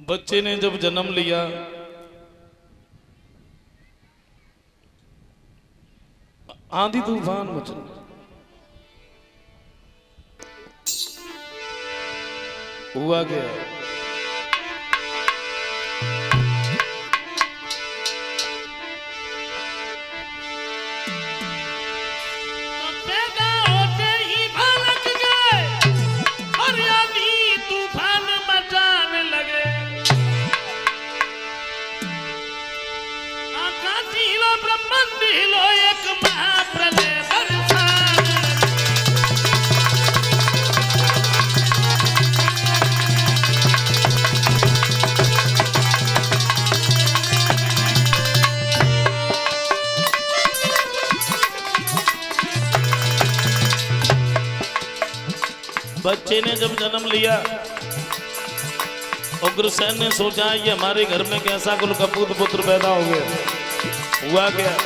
बच्चे ने जब जन्म लिया आंधी तूफान मचल हुआ क्या। बच्चे ने जब जन्म लिया उग्रसेन ने सोचा ये हमारे घर में कैसा कुल कपूत पुत्र पैदा हो गया। हुआ क्या,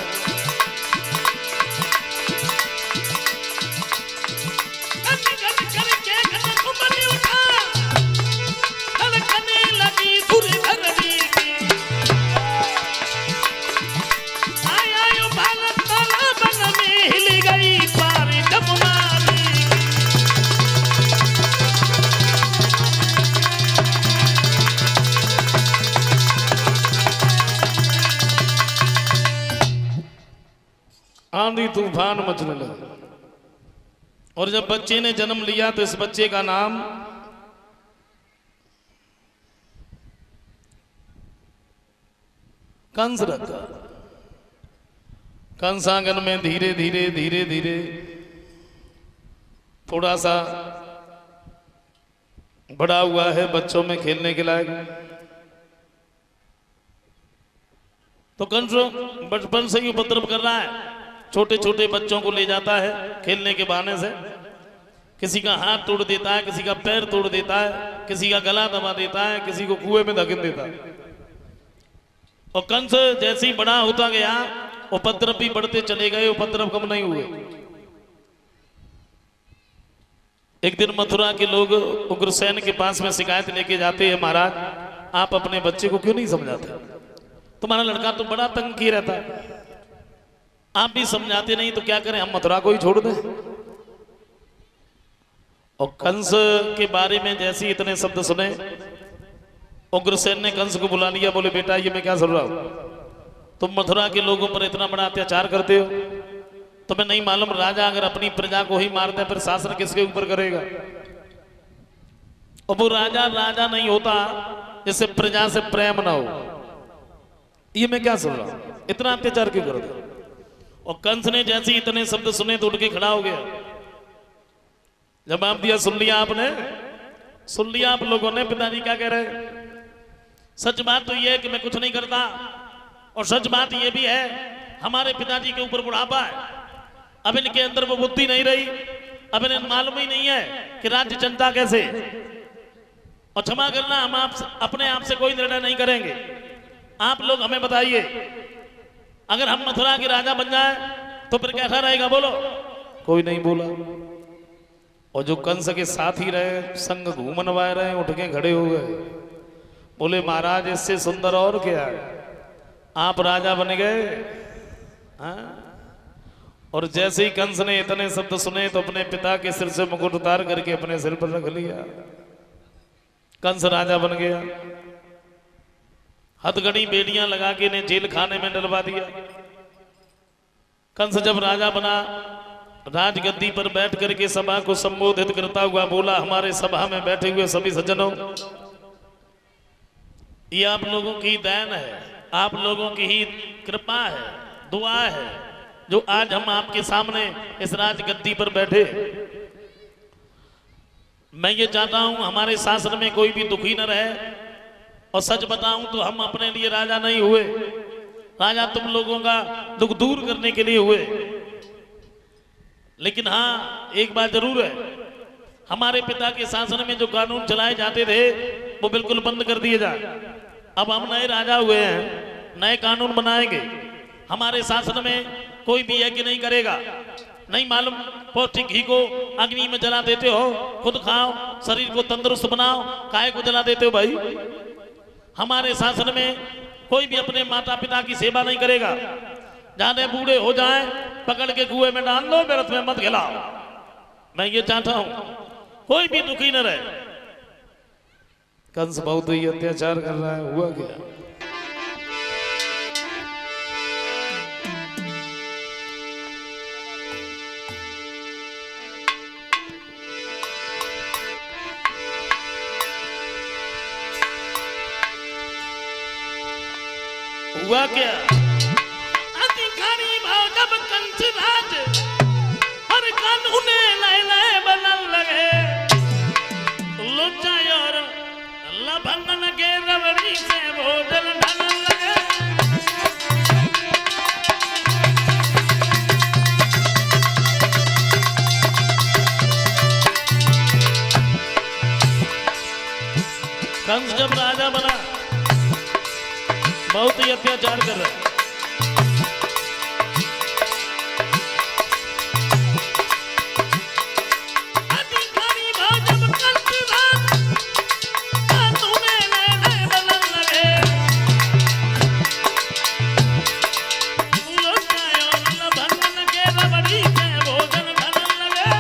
आंधी तूफान मचने लगा। और जब बच्चे ने जन्म लिया तो इस बच्चे का नाम कंस रखा। कंस आंगन में धीरे धीरे धीरे धीरे थोड़ा सा बड़ा हुआ है, बच्चों में खेलने के लायक। तो कंस बचपन से ही उपद्रव कर रहा है, छोटे छोटे बच्चों को ले जाता है खेलने के बहाने से, किसी का हाथ तोड़ देता है, किसी का पैर तोड़ देता है, किसी का गला दबा देता है, किसी को कुएं में धकेल देता है। और कंस जैसे ही बड़ा होता गया उपद्रव भी बढ़ते चले गए, उपद्रव कम नहीं हुए। एक दिन मथुरा के लोग उग्रसेन के पास में शिकायत लेके जाते हैं, महाराज आप अपने बच्चे को क्यों नहीं समझाते, तुम्हारा लड़का तो बड़ा तंग किए रहता है, आप भी समझाते नहीं तो क्या करें, हम मथुरा को ही छोड़ दें। और कंस के बारे में जैसे इतने शब्द सुने उग्रसेन ने कंस को बुला लिया, बोले बेटा ये मैं क्या सुन रहा हूं, तुम मथुरा के लोगों पर इतना बड़ा अत्याचार करते हो, तुम्हें नहीं मालूम राजा अगर अपनी प्रजा को ही मारता है फिर शासन किसके ऊपर करेगा। और वो राजा राजा नहीं होता जिससे प्रजा से प्रेम ना हो। ये मैं क्या सुन रहा हूं, इतना अत्याचार क्यों करते हो। और कंस ने जैसे इतने शब्द सुने तो उठ के खड़ा हो गया। जवाब दिया, सुन लिया आपने, सुन लिया आप लोगों ने, पिताजी क्या कह रहे हैं। सच बात तो यह है कि मैं कुछ नहीं करता, और सच बात यह भी है हमारे पिताजी के ऊपर बुढ़ापा है, अब इनके अंदर वो बुद्धि नहीं रही, अब इन्हें मालूम ही नहीं है कि राज्य चलता कैसे। और क्षमा करना, हम आप अपने आप से कोई निर्णय नहीं करेंगे, आप लोग हमें बताइए अगर हम मथुरा के राजा बन जाए तो फिर कैसा रहेगा, बोलो। कोई नहीं बोला। और जो कंस के साथ ही रहे संग घूमनवाए रहे उठ के खड़े हो गए, बोले महाराज इससे सुंदर और क्या है, आप राजा बन गए। और जैसे ही कंस ने इतने शब्द सुने तो अपने पिता के सिर से मुकुट उतार करके अपने सिर पर रख लिया, कंस राजा बन गया। हथगड़ी बेड़ियां लगा के इन्हें जेल खाने में डलवा दिया। कंस जब राजा बना राजगद्दी पर बैठ करके सभा को संबोधित करता हुआ बोला, हमारे सभा में बैठे हुए सभी सज्जनों, ये आप लोगों की देन है, आप लोगों की ही कृपा है, दुआ है जो आज हम आपके सामने इस राजगद्दी पर बैठे। मैं ये चाहता हूं हमारे शासन में कोई भी दुखी न रहे, और सच बताऊं तो हम अपने लिए राजा नहीं हुए, राजा तुम लोगों का दुख दूर करने के लिए हुए। लेकिन हाँ एक बात जरूर है, हमारे पिता के शासन में जो कानून चलाए जाते थे वो बिल्कुल बंद कर दिए जाए। अब हम नए राजा हुए हैं, नए कानून बनाएंगे, हमारे शासन में कोई भी है कि नहीं करेगा। नहीं मालूम पौष्टिक घी को अग्नि में जला देते हो, खुद खाओ, शरीर को तंदुरुस्त बनाओ, काहे को जला देते हो भाई। हमारे शासन में कोई भी अपने माता पिता की सेवा नहीं करेगा। जाने बूढ़े हो जाएं, पकड़ के कुएं में डाल लो, मेरठ में मत खिलाओ। मैं ये चाहता हूं कोई भी दुखी न रहे। कंस बहुत ही अत्याचार कर रहा है, हुआ क्या? हुआ क्या? अधिकारी भाव जब कंस राज हर कानूने नए नए बनन लगे, लुच्चा और लभंगन के रबड़ी से भोजन ढलने लगे। कंस जब राजा बना बहुत ही अत्याचार कर रहा है। अधिकारी भाव जब कंस राज कानूने नए बनन लगे, लुच्चा और लभंगन के रबड़ी से भोजन ढलने लगे।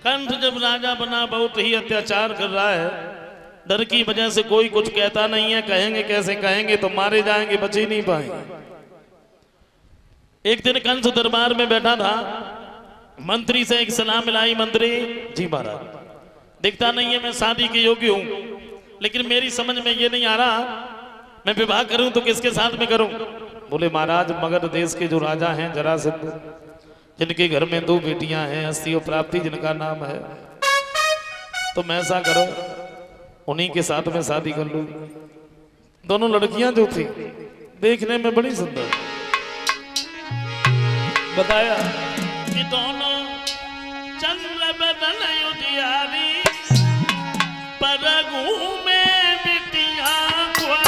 कंस जब राजा बना बहुत ही अत्याचार कर रहा है। डर की वजह से कोई कुछ कहता नहीं है। कहेंगे कैसे? कहेंगे तो मारे जाएंगे, बच ही नहीं पाएंगे। एक दिन कंस दरबार में बैठा था, मंत्री से एक सलाह मिलाई। मंत्री जी महाराज, दिखता नहीं है मैं शादी के योग्य हूं, लेकिन मेरी समझ में ये नहीं आ रहा मैं विवाह करूं तो किसके साथ में करूं। बोले महाराज, मगध देश के जो राजा हैं जरासंध, जिनके घर में 2 बेटियां हैं, हस्ती और प्राप्ति जिनका नाम है, तो मैं ऐसा करो उन्हीं के साथ में शादी कर लूं। दोनों लड़कियां जो थी देखने में बड़ी सुंदर, बताया कि दोनों चंद्र बदन उजियारी परगू में बिटिया हुआ।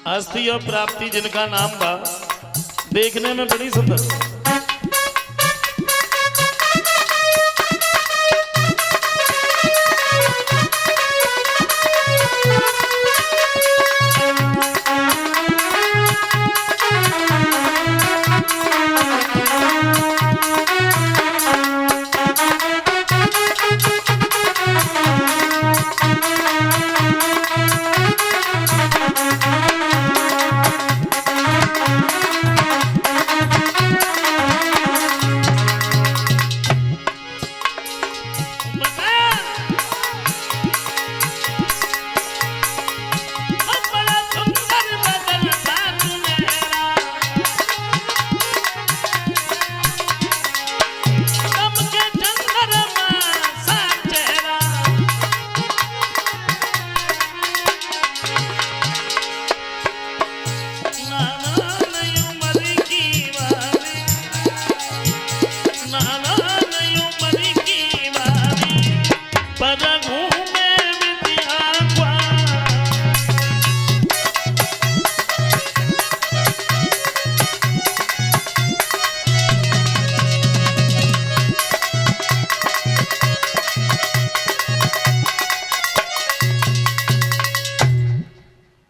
हस्ती और प्राप्ति जिनका नाम था, देखने में बड़ी सुंदर।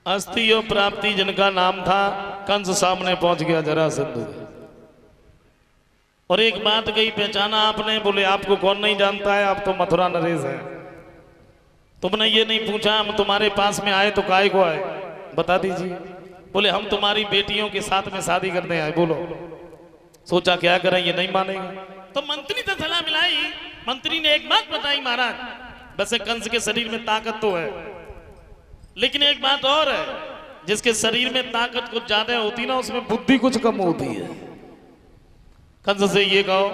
हस्ती और प्राप्ति जिनका नाम था, कंस सामने पहुंच गया जरासंध। और एक बात कही, पहचाना आपने? बोले आपको कौन नहीं जानता है, आप तो मथुरा नरेश हैं। तुमने ये नहीं पूछा हम तुम्हारे पास में आए तो काहे को आए, बता दीजिए। बोले हम तुम्हारी बेटियों के साथ में शादी करने आए। बोलो सोचा क्या करें, ये नहीं मानेगा। तो मंत्री से सलाह मिलाई। मंत्री ने एक बात बताई, महाराज वैसे कंस के शरीर में ताकत तो है, लेकिन एक बात और है, जिसके शरीर में ताकत कुछ ज्यादा होती ना, उसमें बुद्धि कुछ कम होती है। कंस से ये कहो,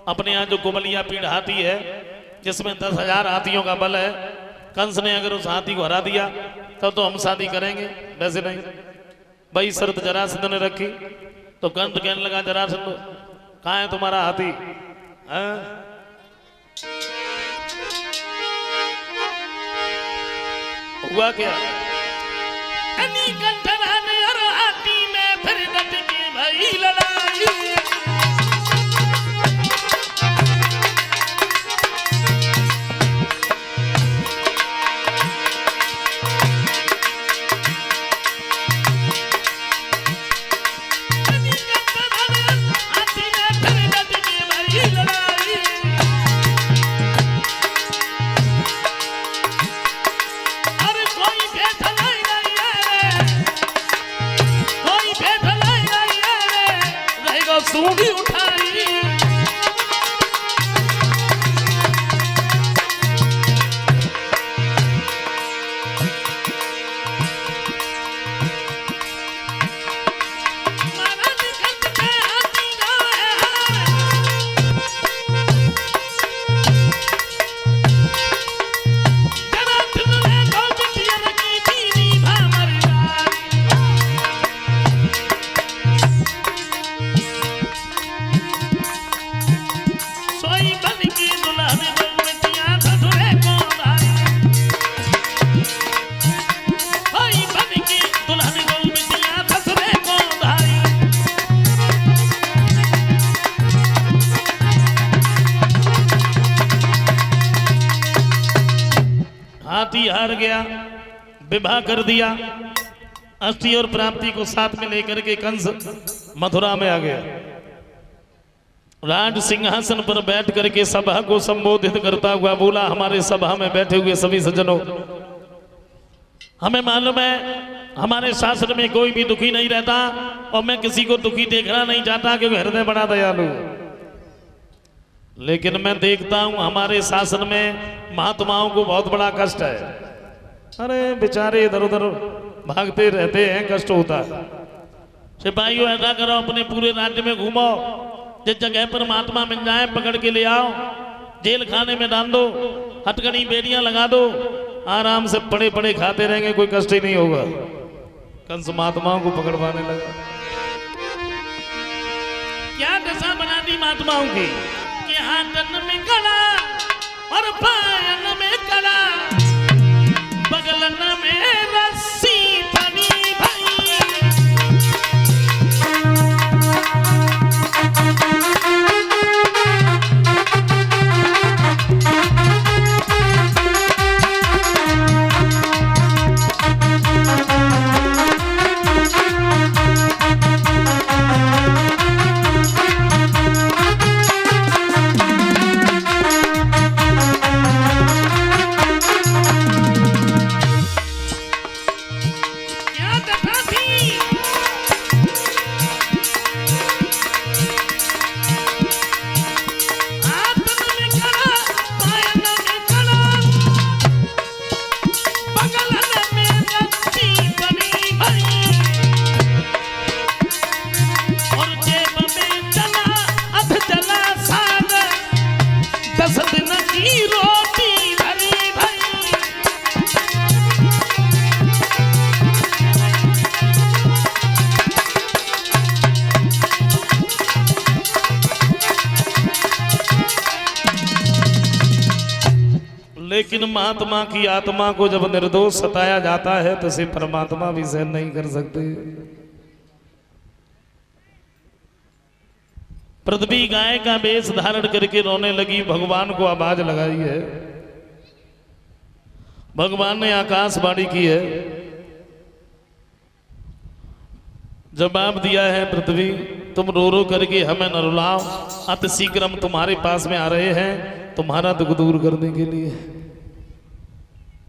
अपने यहाँ जो कुबलिया पीढ़ हाथी है जिसमें 10,000 हाथियों का बल है, कंस ने अगर उस हाथी को हरा दिया तब तो हम शादी करेंगे, वैसे नहीं। भाई शर्त जरासंध ने रखी तो कंस कहने लगा जरासंध कहाँ है तुम्हारा हाथी? हुआ क्या? और हाथी में फिर डट के भाई लड़ाई। सूंडी उठाई हाथी हार गया, विवाह कर दिया। अस्थि और प्राप्ति को साथ में लेकर के कंस मथुरा में आ गया। राज सिंहासन पर बैठ करके सभा को संबोधित करता हुआ बोला, हमारे सभा में बैठे हुए सभी सज्जनों, हमें मालूम है हमारे शास्त्र में कोई भी दुखी नहीं रहता और मैं किसी को दुखी देखना नहीं चाहता क्योंकि हृदय बड़ा दयालु। लेकिन मैं देखता हूं हमारे शासन में महात्माओं को बहुत बड़ा कष्ट है। अरे बेचारे इधर उधर भागते रहते हैं, कष्ट होता है। सिपाहियों ऐसा करो, अपने पूरे राज्य में घूमो, जिस जगह पर महात्मा मिल जाए पकड़ के ले आओ, जेल खाने में डाल दो, हथकड़ी बेड़ियां लगा दो, आराम से पड़े पड़े खाते रहेंगे, कोई कष्ट ही नहीं होगा। कंस महात्माओं को पकड़वाने लगा। क्या दशा बना दी महात्माओं की कि हाथन में कड़ा और पायन में कड़ा, बगलन में रस्सी बनी भाई। लेकिन महात्मा की आत्मा को जब निर्दोष सताया जाता है तो उसे परमात्मा भी सहन नहीं कर सकते। पृथ्वी गाय का वेश धारण करके रोने लगी, भगवान को आवाज लगाई है। भगवान ने आकाशवाणी की है, जवाब दिया है पृथ्वी, तुम रो रो करके हमें न रुलाओ, अति शीघ्र हम तुम्हारे पास में आ रहे हैं तुम्हारा दुख दूर करने के लिए।